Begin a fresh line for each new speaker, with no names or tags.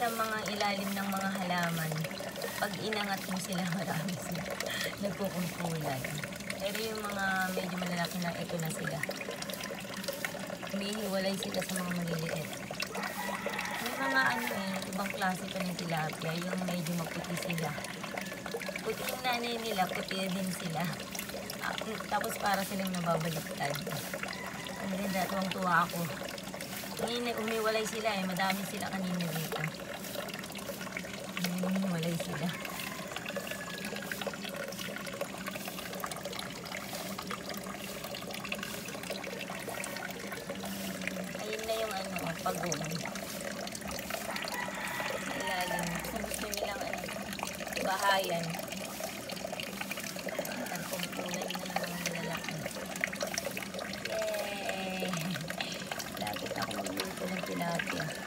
sa mga ilalim ng mga halaman. Pag inangat mo sila, marami sila. Nagkukumpulan. Pero yung mga medyo malalaki na, ito na sila. Humihiwalay sila sa mga maliliit. May mga ibang klase pa ng tilapia. Yung medyo maputi sila. Puti yung nanay nila, puti din sila. Tapos para silang nababaliktad. Ang ganda, tuwang-tuwa ako. Umiwalay sila madami sila kanina dito. Umiwalay sila. Ayun na yung pagong. Ilalim. Kung gusto nilang bahayan. Ang kumpulan na ng mga lalaki. Yay! Lapit ako magluto ng tilapia.